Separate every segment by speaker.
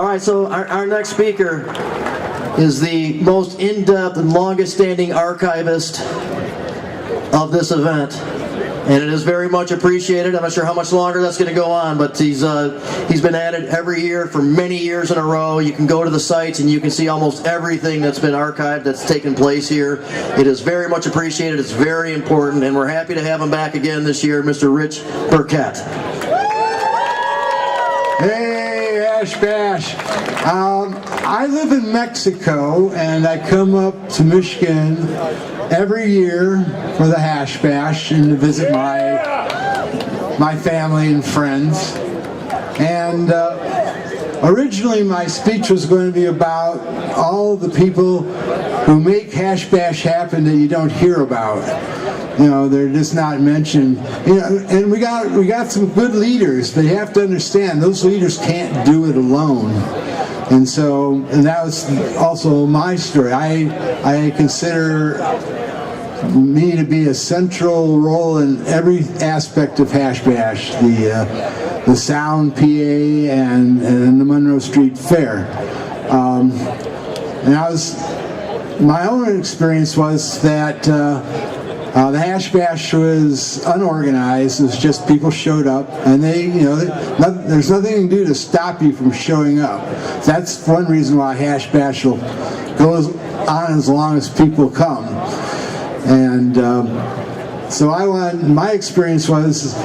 Speaker 1: All right, so our next speaker is the most in-depth and longest-standing archivist of this event, and it is very much appreciated. I'm not sure how much longer that's going to go on, but he's been at it every year for many years in a row. You can go to the sites and you can see almost everything that's been archived that's taken place here. It is very much appreciated. It's very important, and we're happy to have him back again this year, Mr. Rich Birkett.
Speaker 2: Hey, Hash Bash. I live in Mexico, and I come up to Michigan every year for the Hash Bash and to visit my family and friends. And originally my speech was going to be about all the people who make Hash Bash happen that you don't hear about. You know, they're just not mentioned. You know, and we got some good leaders, but you have to understand those leaders can't do it alone. And that was also my story. I consider me to be a central role in every aspect of Hash Bash, the sound, PA, and the Monroe Street Fair. And my own experience was that the Hash Bash was unorganized. It was just people showed up, and there's nothing you can do to stop you from showing up. That's one reason why Hash Bash will go on as long as people come. And so my experience was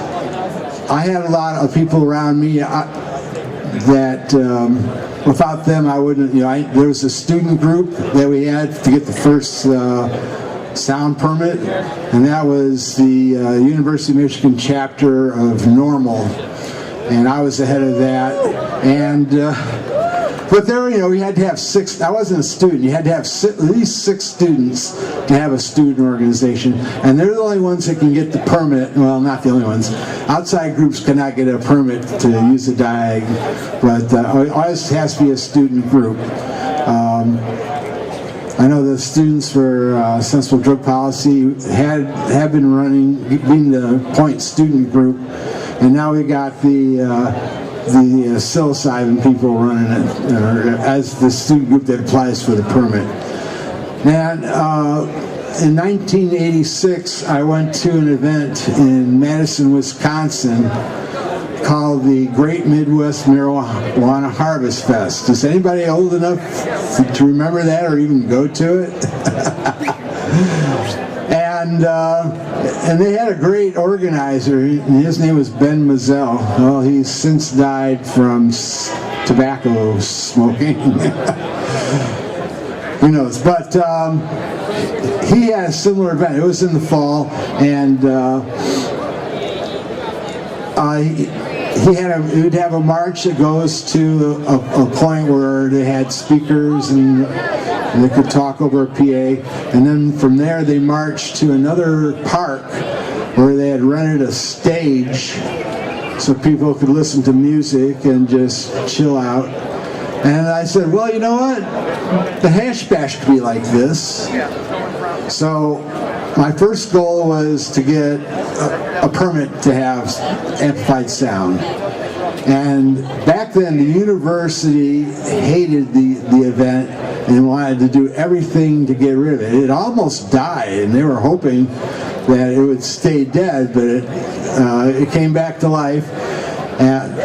Speaker 2: I had a lot of people around me that without them I wouldn't, there was a student group that we had to get the first sound permit, and that was the University of Michigan chapter of Normal, and I was the head of that. And but there, we had to have 6. I wasn't a student. You had to have at least 6 students to have a student organization, and they're the only ones that can get the permit. Well, not the only ones. Outside groups cannot get a permit to use a diag, but it always has to be a student group. I know the students for Sensible Drug Policy have been being the point student group, and now we got the psilocybin people running it as the student group that applies for the permit. And in 1986, I went to an event in Madison, Wisconsin, called the Great Midwest Marijuana Harvest Fest. Is anybody old enough to remember that or even go to it? And they had a great organizer. His name was Ben Mazzell. Well, he's since died from tobacco smoking. Who knows? But he had a similar event. It was in the fall, and he would have a march that goes to a point where they had speakers and they could talk over a PA, and then from there they marched to another park where they had rented a stage so people could listen to music and just chill out. And I said, well, you know what? The Hash Bash could be like this. So my first goal was to get a permit to have amplified sound. And back then, the university hated the event and wanted to do everything to get rid of it. It almost died, and they were hoping that it would stay dead, but it came back to life. And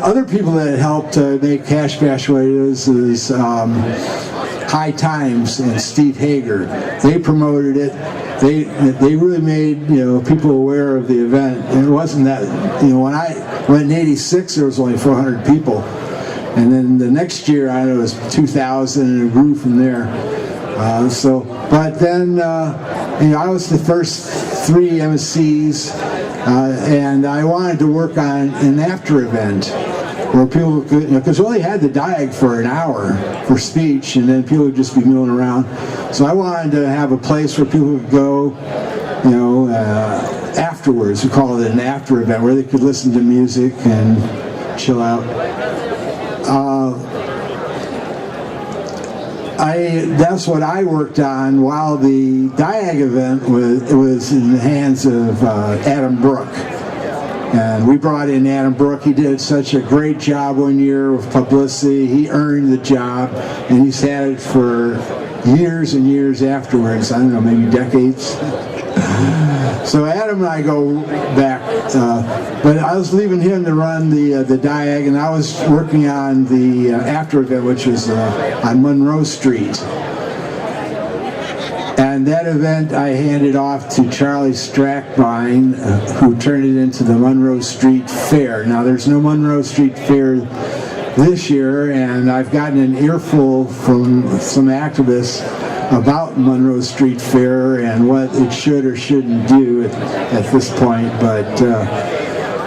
Speaker 2: other people that helped make Hash Bash what it is High Times and Steve Hager. They promoted it. They really made people aware of the event. And it wasn't that when I went in '86, there was only 400 people, and then the next year I know it was 2,000, and it grew from there. But then I was the first 3 emcees, and I wanted to work on an after event where people could, because we only had the diag for an hour for speech, and then people would just be milling around. So I wanted to have a place where people could go, afterwards. We call it an after event, where they could listen to music and chill out. That's what I worked on while the diag event was in the hands of Adam Brook. And we brought in Adam Brook. He did such a great job one year with publicity. He earned the job, and he's had it for years and years afterwards. I don't know, maybe decades. So Adam and I go back, but I was leaving him to run the Diag, and I was working on the after event, which was on Monroe Street. And that event I handed off to Charlie Strackbine, who turned it into the Monroe Street Fair. Now there's no Monroe Street Fair this year, and I've gotten an earful from some activists about Monroe Street Fair and what it should or shouldn't do at this point. But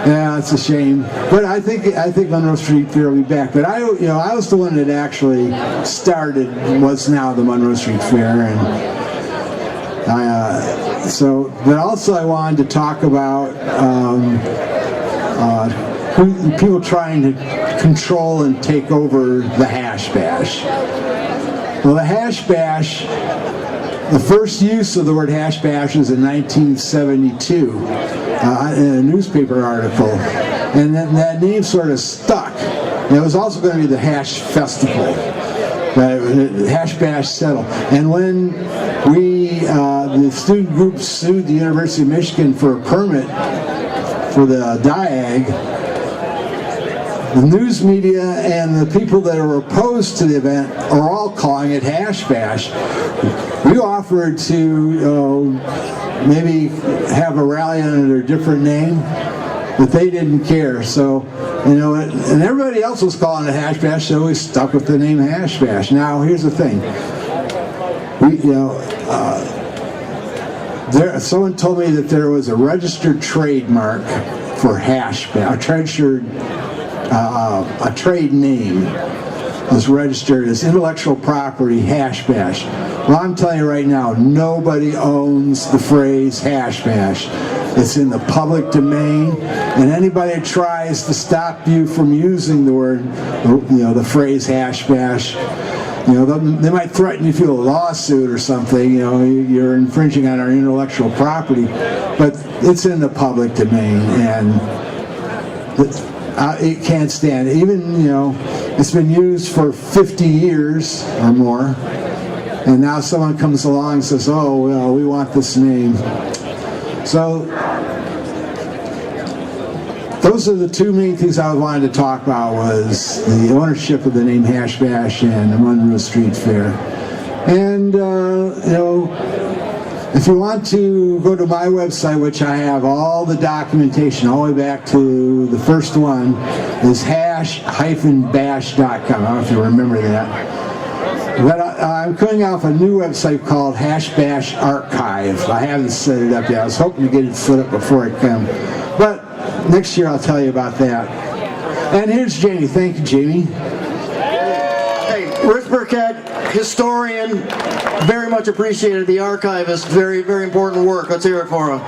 Speaker 2: yeah, it's a shame. But I think Monroe Street Fair will be back. But I was the one that actually started what's now the Monroe Street Fair, and but also I wanted to talk about people trying to control and take over the Hash Bash. Well, the Hash Bash, the first use of the word Hash Bash was in 1972 in a newspaper article, and then that name sort of stuck. And it was also going to be the Hash Festival. The Hash Bash settled. And when the student group sued the University of Michigan for a permit for the Diag, the news media and the people that are opposed to the event are all calling it Hash Bash. We offered to maybe have a rally under a different name, but they didn't care. So, and everybody else was calling it Hash Bash, so we stuck with the name Hash Bash. Now, here's the thing. Someone told me that there was a registered trademark for Hash Bash, a trade name was registered as intellectual property Hash Bash. Well, I'm telling you right now, nobody owns the phrase Hash Bash. It's in the public domain, and anybody that tries to stop you from using the word, the phrase Hash Bash, they might threaten you with a lawsuit or something. You're infringing on our intellectual property, but it's in the public domain, and it can't stand it. Even, it's been used for 50 years or more, and now someone comes along and says, oh, well, we want this name. So those are the two main things I wanted to talk about, was the ownership of the name Hash Bash and the Monroe Street Fair. And, if you want to go to my website, which I have all the documentation all the way back to the first one, is hash-bash.com. I don't know if you remember that. But I'm coming off a new website called Hash Bash Archive. I haven't set it up yet. I was hoping to get it set up before it comes. But next year I'll tell you about that. And here's Jamie. Thank you, Jamie.
Speaker 1: Hey, Rich Birkett, historian, very much appreciated. The archivist, very, very important work. Let's hear it for him.